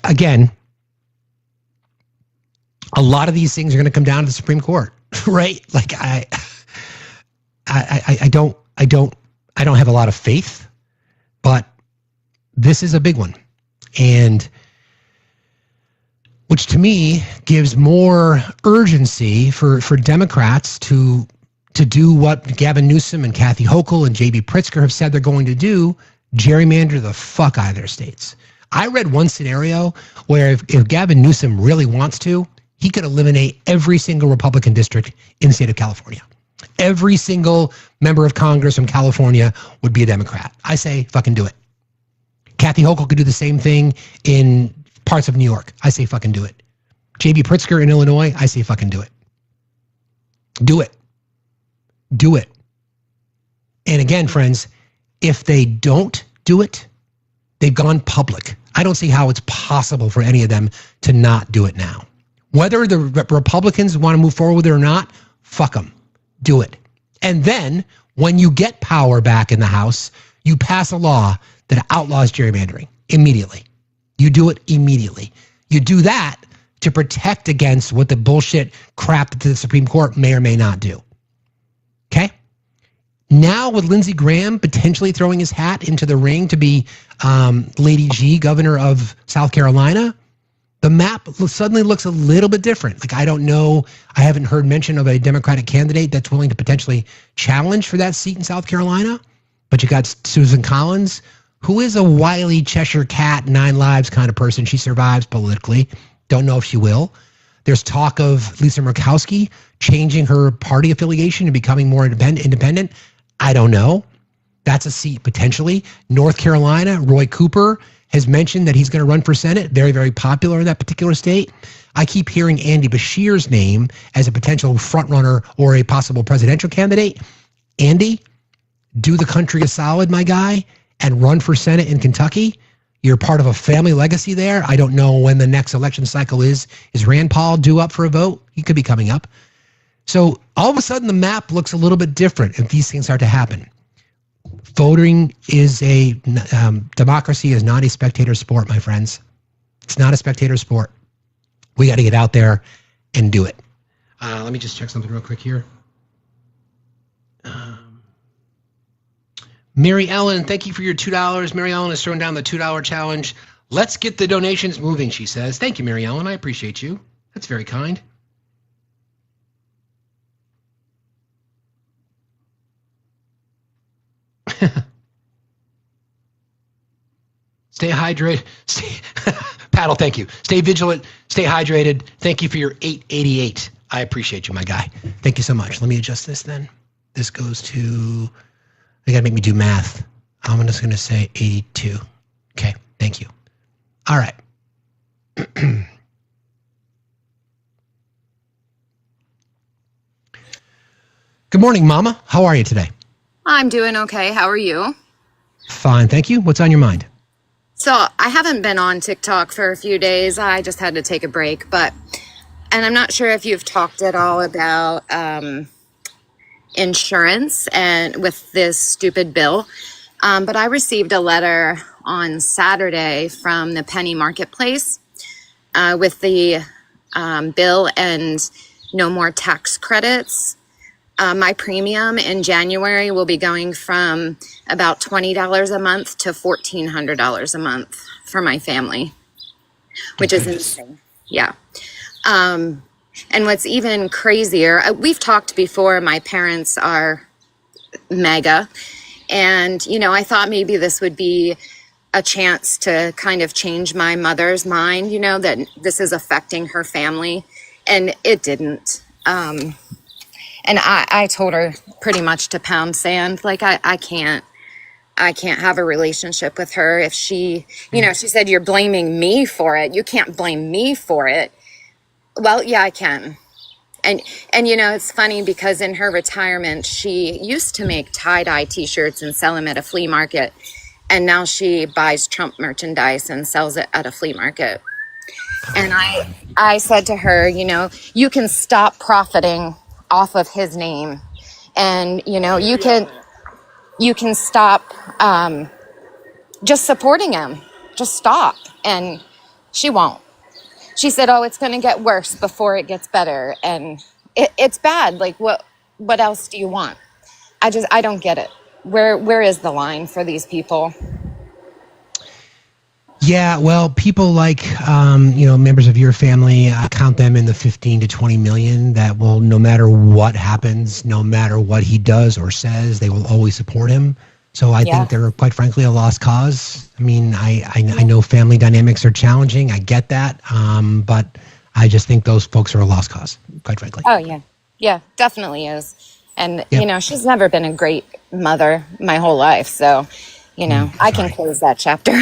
again, a lot of these things are going to come down to the Supreme Court, right? Like I don't have a lot of faith, but this is a big one. And which to me gives more urgency for Democrats to do what Gavin Newsom and Kathy Hochul and J.B. Pritzker have said they're going to do, gerrymander the fuck out of their states. I read one scenario where if Gavin Newsom really wants to, he could eliminate every single Republican district in the state of California. Every single member of Congress from California would be a Democrat. I say fucking do it. Kathy Hochul could do the same thing in parts of New York. I say fucking do it. J.B. Pritzker in Illinois, I say fucking do it. Do it. Do it. And again, friends, if they don't do it, they've gone public. I don't see how it's possible for any of them to not do it now. Whether the Republicans want to move forward with it or not, fuck them. Do it. And then when you get power back in the House, you pass a law that outlaws gerrymandering immediately. You do it immediately. You do that to protect against what the bullshit crap that the Supreme Court may or may not do. Okay? Now with Lindsey Graham potentially throwing his hat into the ring to be Lady G, governor of South Carolina, the map suddenly looks a little bit different. Like, I don't know. I haven't heard mention of a Democratic candidate that's willing to potentially challenge for that seat in South Carolina. But you got Susan Collins, who is a wily Cheshire cat, 9 lives kind of person. She survives politically. Don't know if she will. There's talk of Lisa Murkowski changing her party affiliation and becoming more independent. I don't know. That's a seat potentially. North Carolina, Roy Cooper has mentioned that he's going to run for Senate. Very, very popular in that particular state. I keep hearing Andy Beshear's name as a potential frontrunner or a possible presidential candidate. Andy, do the country a solid, my guy, and run for Senate in Kentucky. You're part of a family legacy there. I don't know when the next election cycle is. Is Rand Paul due up for a vote? He could be coming up. So all of a sudden the map looks a little bit different if these things start to happen. Voting is a democracy is not a spectator sport, my friends. It's not a spectator sport. We got to get out there and do it. Let me just check something real quick here. Mary Ellen, thank you for your $2. Mary Ellen is throwing down the $2 challenge. Let's get the donations moving, she says. Thank you, Mary Ellen. I appreciate you. That's very kind. Stay hydrated. Paddle, thank you. Stay vigilant. Stay hydrated. Thank you for your $8.88. I appreciate you, my guy. Thank you so much. Let me adjust this then. This goes to, they got to make me do math. I'm just going to say 82. Okay, thank you. All right. Good morning, Mama. How are you today? I'm doing okay. How are you? Fine, thank you. What's on your mind? So I haven't been on TikTok for a few days. I just had to take a break, and I'm not sure if you've talked at all about insurance and with this stupid bill. But I received a letter on Saturday from the Penny Marketplace with the bill and no more tax credits. My premium in January will be going from about $20 a month to $1,400 a month for my family, which is insane. Yeah. And what's even crazier, we've talked before, my parents are mega. And, you know, I thought maybe this would be a chance to kind of change my mother's mind, you know, that this is affecting her family. And it didn't. And I told her pretty much to pound sand. Like, I can't have a relationship with her if she, you know, she said, you're blaming me for it. You can't blame me for it. Well, yeah, I can. And you know, it's funny because in her retirement, she used to make tie-dye t-shirts and sell them at a flea market. And now she buys Trump merchandise and sells it at a flea market. And I said to her, you know, you can stop profiting off of his name, and you know, you can stop just supporting him. Just stop. And she won't. She said, oh, it's going to get worse before it gets better, and it's bad. Like, what else do you want? I don't get it. Where is the line for these people? Yeah, well, people like, you know, members of your family, I count them in the 15 to 20 million that will, no matter what happens, no matter what he does or says, they will always support him. So I think they're, quite frankly, a lost cause. I mean, I know family dynamics are challenging. I get that. But I just think those folks are a lost cause, quite frankly. Oh, yeah. Yeah, definitely is. And, you know, she's never been a great mother my whole life. So, you know, I can close that chapter.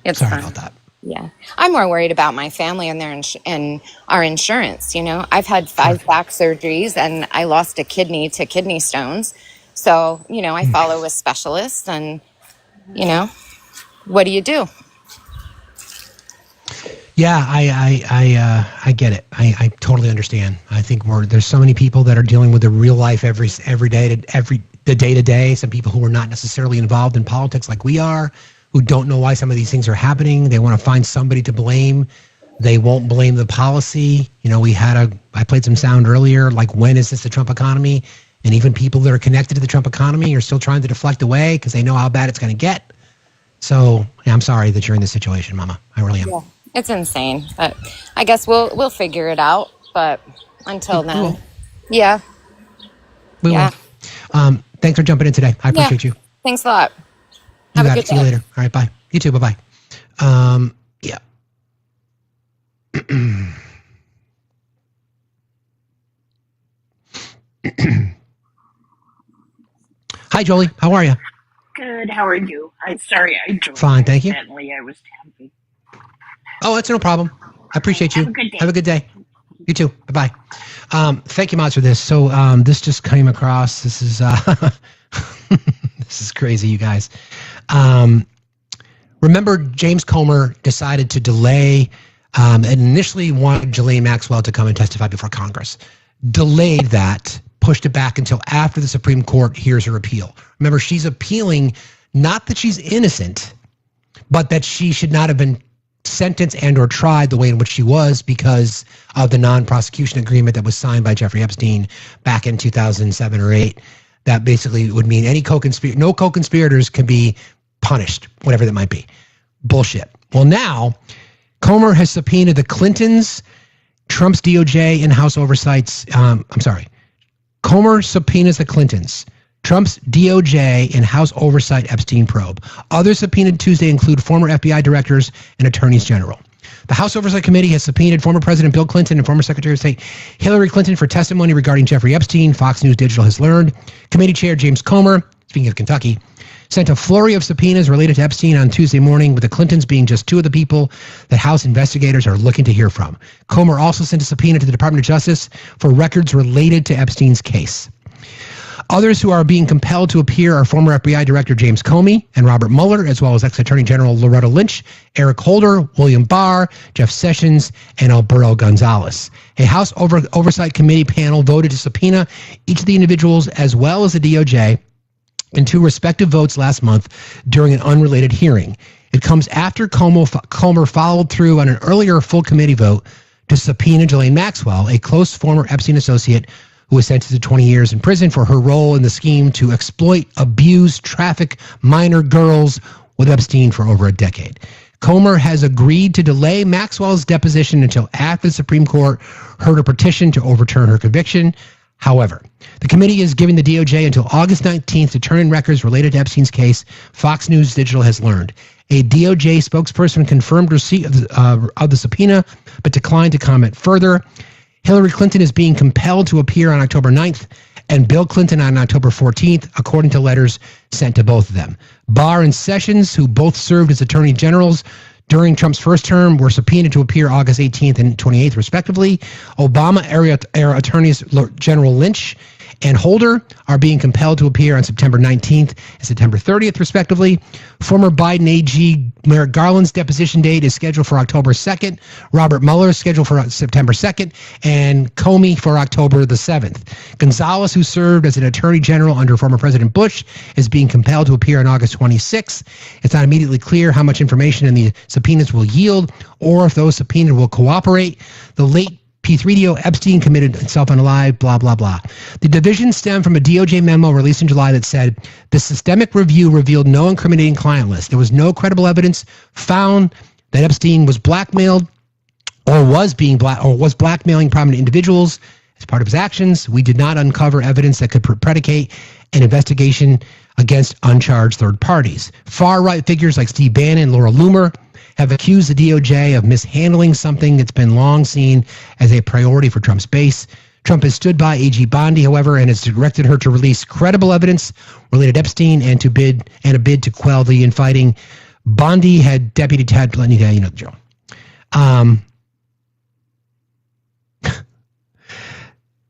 It's sorry fine. about that. Yeah. I'm more worried about my family and and our insurance. You know, I've had 5 back surgeries and I lost a kidney to kidney stones. So, you know, I follow a specialist and, you know, what do you do? Yeah, I get it. I totally understand. I think there's so many people that are dealing with the real life every day to day. Some people who are not necessarily involved in politics like we are, who don't know why some of these things are happening. They want to find somebody to blame. They won't blame the policy. You know, I played some sound earlier, like, when is this the Trump economy? And even people that are connected to the Trump economy are still trying to deflect away because they know how bad it's going to get. So yeah, I'm sorry that you're in this situation, Mama. I really am. Yeah, it's insane. But I guess we'll figure it out. But until then, yeah. We will. Thanks for jumping in today. I appreciate you. Thanks a lot. Have a good day. See you later. All right, bye. You too. Bye-bye. Yeah. Hi, Jolie. How are you? Good. How are you? Sorry I joined. Fine, thank you. Accidentally. I was tapping. Oh, that's no problem. I appreciate you. Have a good day. Have a good day. You too. Bye-bye. Thank you, Mods, for this. So this just came across. This is this is crazy, you guys. Remember, James Comer decided to delay and initially wanted Ghislaine Maxwell to come and testify before Congress. Delayed that, pushed it back until after the Supreme Court hears her appeal. Remember, she's appealing not that she's innocent, but that she should not have been sentenced and or tried the way in which she was because of the non-prosecution agreement that was signed by Jeffrey Epstein back in 2007 or 8. That basically would mean no co-conspirators can be punished, whatever that might be. Bullshit. Well, now Comer has subpoenaed the Clintons, Trump's DOJ, and House Oversights. Comer subpoenas the Clintons, Trump's DOJ, and House Oversight Epstein probe. Others subpoenaed Tuesday include former FBI directors and attorneys general. The House Oversight Committee has subpoenaed former President Bill Clinton and former Secretary of State Hillary Clinton for testimony regarding Jeffrey Epstein, Fox News Digital has learned. Committee Chair James Comer, speaking of Kentucky, sent a flurry of subpoenas related to Epstein on Tuesday morning, with the Clintons being just 2 of the people that House investigators are looking to hear from. Comer also sent a subpoena to the Department of Justice for records related to Epstein's case. Others who are being compelled to appear are former FBI Director James Comey and Robert Mueller, as well as ex-Attorney General Loretta Lynch, Eric Holder, William Barr, Jeff Sessions, and Alberto Gonzales. A House Oversight Committee panel voted to subpoena each of the individuals as well as the DOJ in 2 respective votes last month during an unrelated hearing. It comes after Comer followed through on an earlier full committee vote to subpoena Ghislaine Maxwell, a close former Epstein associate who was sentenced to 20 years in prison for her role in the scheme to exploit, abuse, traffic minor girls with Epstein for over a decade. Comer has agreed to delay Maxwell's deposition until after the Supreme Court heard a petition to overturn her conviction. However, the committee is giving the DOJ until August 19th to turn in records related to Epstein's case, Fox News Digital has learned. A DOJ spokesperson confirmed receipt of the subpoena, but declined to comment further. Hillary Clinton is being compelled to appear on October 9th, and Bill Clinton on October 14th, according to letters sent to both of them. Barr and Sessions, who both served as attorney generals during Trump's first term, were subpoenaed to appear August 18th and 28th, respectively. Obama-era attorneys General Lynch and Holder are being compelled to appear on September 19th and September 30th, respectively. Former Biden AG Merrick Garland's deposition date is scheduled for October 2nd. Robert Mueller is scheduled for September 2nd, and Comey for October the 7th. Gonzales, who served as an attorney general under former President Bush, is being compelled to appear on August 26th. It's not immediately clear how much information in the subpoenas will yield or if those subpoenaed will cooperate. The late P3DO Epstein committed himself unalive, blah, blah, blah. The division stemmed from a DOJ memo released in July that said the systemic review revealed no incriminating client list. There was no credible evidence found that Epstein was blackmailed or was blackmailing prominent individuals as part of his actions. We did not uncover evidence that could predicate an investigation against uncharged third parties. Far-right figures like Steve Bannon and Laura Loomer have accused the DOJ of mishandling something that's been long seen as a priority for Trump's base. Trump has stood by AG Bondi, however, and has directed her to release credible evidence related to Epstein and a bid to quell the infighting. Bondi had Deputy Ted Plenty, you know the drill.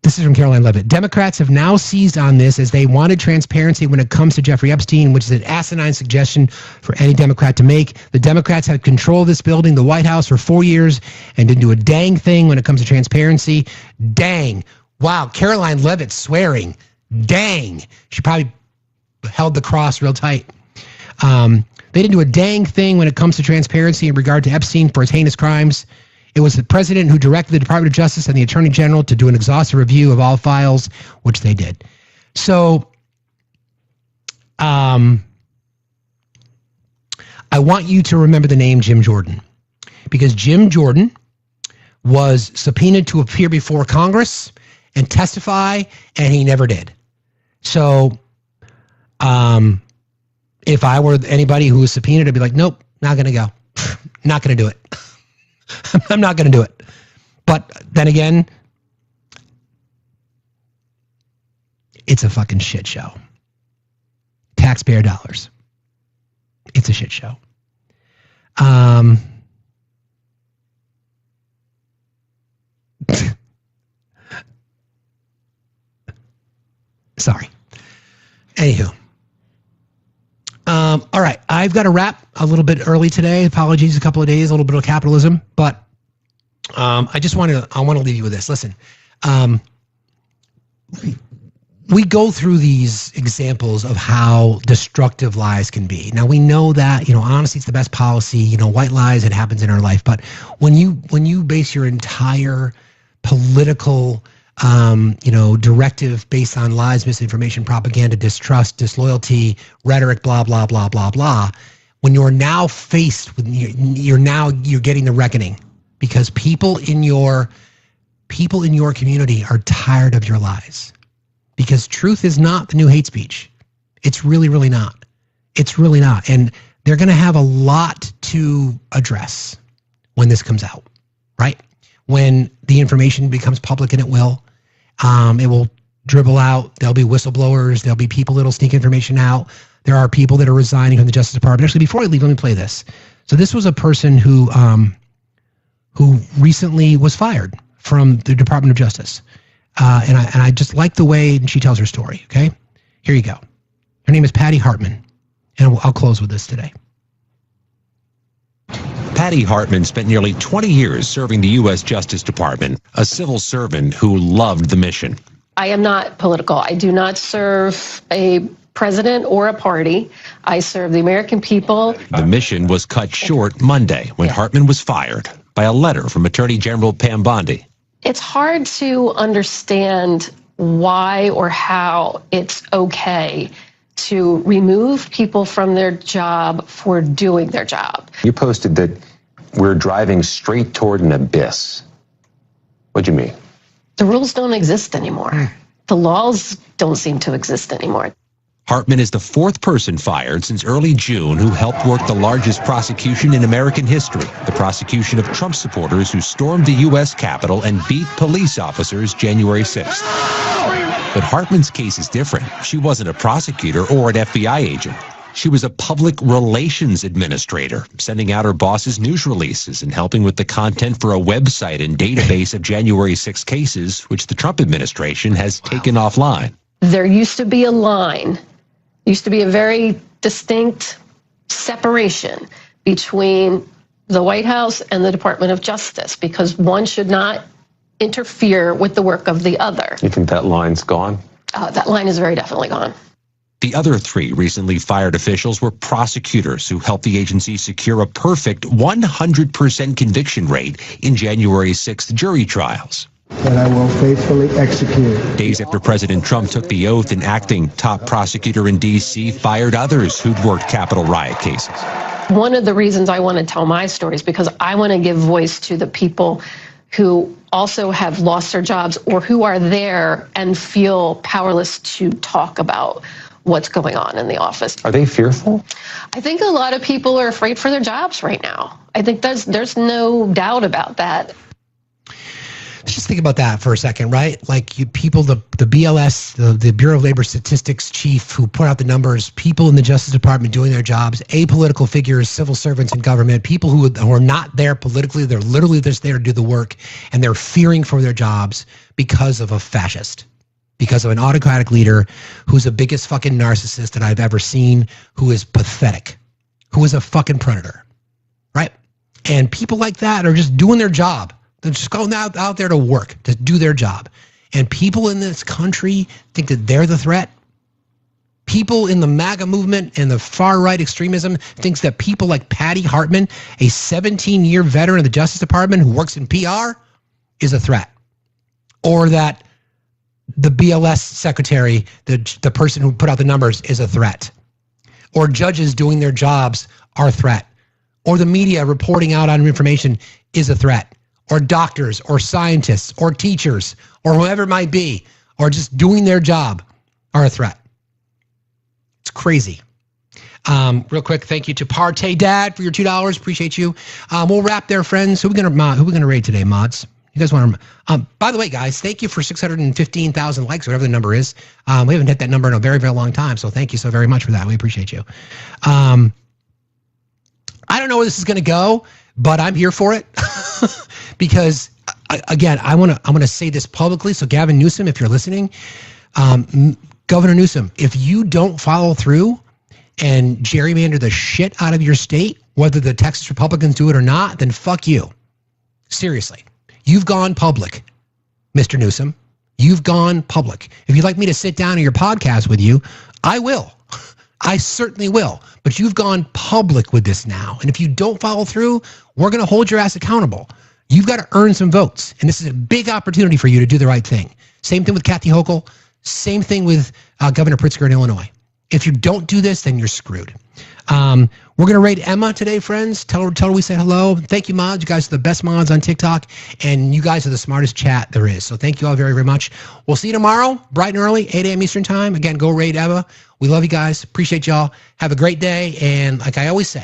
This is from Caroline Levitt. Democrats have now seized on this as they wanted transparency when it comes to Jeffrey Epstein, which is an asinine suggestion for any Democrat to make. The Democrats had control of this building, the White House, for 4 years and didn't do a dang thing when it comes to transparency. Dang. Wow, Caroline Levitt swearing. Dang. She probably held the cross real tight. They didn't do a dang thing when it comes to transparency in regard to Epstein for his heinous crimes. It was the president who directed the Department of Justice and the Attorney General to do an exhaustive review of all files, which they did. So, I want you to remember the name Jim Jordan, because Jim Jordan was subpoenaed to appear before Congress and testify, and he never did. So, if I were anybody who was subpoenaed, I'd be like, nope, not going to go. Not going to do it. I'm not going to do it. But then again, it's a fucking shit show. Taxpayer dollars. It's a shit show. Sorry. Anywho. All right, I've got to wrap a little bit early today. Apologies, a couple of days, a little bit of capitalism, but I want to leave you with this. Listen, we go through these examples of how destructive lies can be. Now we know that honesty is the best policy. White lies, it happens in our life, but when you base your entire political directive based on lies, misinformation, propaganda, distrust, disloyalty, rhetoric, blah, blah, blah, blah, blah. When you're now faced with, you're getting the reckoning because people in your community are tired of your lies, because truth is not the new hate speech. It's really, really not. It's really not. And they're going to have a lot to address when this comes out, right? When the information becomes public, and it will dribble out. There'll be whistleblowers. There'll be people that'll sneak information out. There are people that are resigning from the Justice Department. Actually, before I leave, let me play this. So this was a person who recently was fired from the Department of Justice. And I just like the way she tells her story. Okay, here you go. Her name is Patty Hartman, and I'll close with this today. Patty Hartman spent nearly 20 years serving the U.S. Justice Department, a civil servant who loved the mission. I am not political. I do not serve a president or a party. I serve the American people. The mission was cut short Monday when Hartman was fired by a letter from Attorney General Pam Bondi. It's hard to understand why or how it's okay to remove people from their job for doing their job. You posted that we're driving straight toward an abyss. What do you mean? The rules don't exist anymore. The laws don't seem to exist anymore. Hartman is the fourth person fired since early June who helped work the largest prosecution in American history, the prosecution of Trump supporters who stormed the U.S. Capitol and beat police officers January 6th. But Hartman's case is different. She wasn't a prosecutor or an FBI agent. She was a public relations administrator, sending out her boss's news releases and helping with the content for a website and database of January 6 cases, which the Trump administration has taken offline. There used to be a line, used to be a very distinct separation between the White House and the Department of Justice, because one should not interfere with the work of the other. You think that line's gone? That line is very definitely gone. The other three recently fired officials were prosecutors who helped the agency secure a perfect 100% conviction rate in January 6th jury trials. That I will faithfully execute. Days after President Trump took the oath, an acting top prosecutor in D.C. fired others who'd worked Capitol riot cases. One of the reasons I want to tell my story is because I want to give voice to the people who also have lost their jobs or who are there and feel powerless to talk about what's going on in the office. Are they fearful? I think a lot of people are afraid for their jobs right now. I think there's no doubt about that. Let's just think about that for a second, right? Like you people, the BLS, the Bureau of Labor Statistics chief who put out the numbers, people in the Justice Department doing their jobs, apolitical figures, civil servants in government, people who are not there politically, they're literally just there to do the work, and they're fearing for their jobs because of a fascist, because of an autocratic leader who's the biggest fucking narcissist that I've ever seen, who is pathetic, who is a fucking predator, right? And people like that are just doing their job. They're just going out there to work, to do their job. And people in this country think that they're the threat. People in the MAGA movement and the far-right extremism thinks that people like Patty Hartman, a 17-year veteran of the Justice Department who works in PR, is a threat. Or that the BLS secretary, the person who put out the numbers, is a threat. Or judges doing their jobs are a threat. Or the media reporting out on information is a threat. Or doctors, or scientists, or teachers, or whoever it might be, or just doing their job are a threat. It's crazy. Real quick, thank you to Partay Dad for your $2. Appreciate you. We'll wrap there, friends. Who we gonna raid today, mods? You guys want to? By the way, guys, thank you for 615,000 likes, whatever the number is. We haven't hit that number in a very, very long time, so thank you so very much for that. We appreciate you. I don't know where this is gonna go, but I'm here for it. Because again, I want to say this publicly. So Gavin Newsom, if you're listening, Governor Newsom, if you don't follow through and gerrymander the shit out of your state, whether the Texas Republicans do it or not, then fuck you. Seriously, you've gone public, Mr. Newsom. You've gone public. If you'd like me to sit down on your podcast with you, I will. I certainly will. But you've gone public with this now. And if you don't follow through, we're going to hold your ass accountable. You've got to earn some votes. And this is a big opportunity for you to do the right thing. Same thing with Kathy Hochul. Same thing with Governor Pritzker in Illinois. If you don't do this, then you're screwed. We're going to raid Emma today, friends. Tell her we say hello. Thank you, mods. You guys are the best mods on TikTok. And you guys are the smartest chat there is. So thank you all very, very much. We'll see you tomorrow, bright and early, 8 a.m. Eastern time. Again, go raid Emma. We love you guys. Appreciate y'all. Have a great day. And like I always say,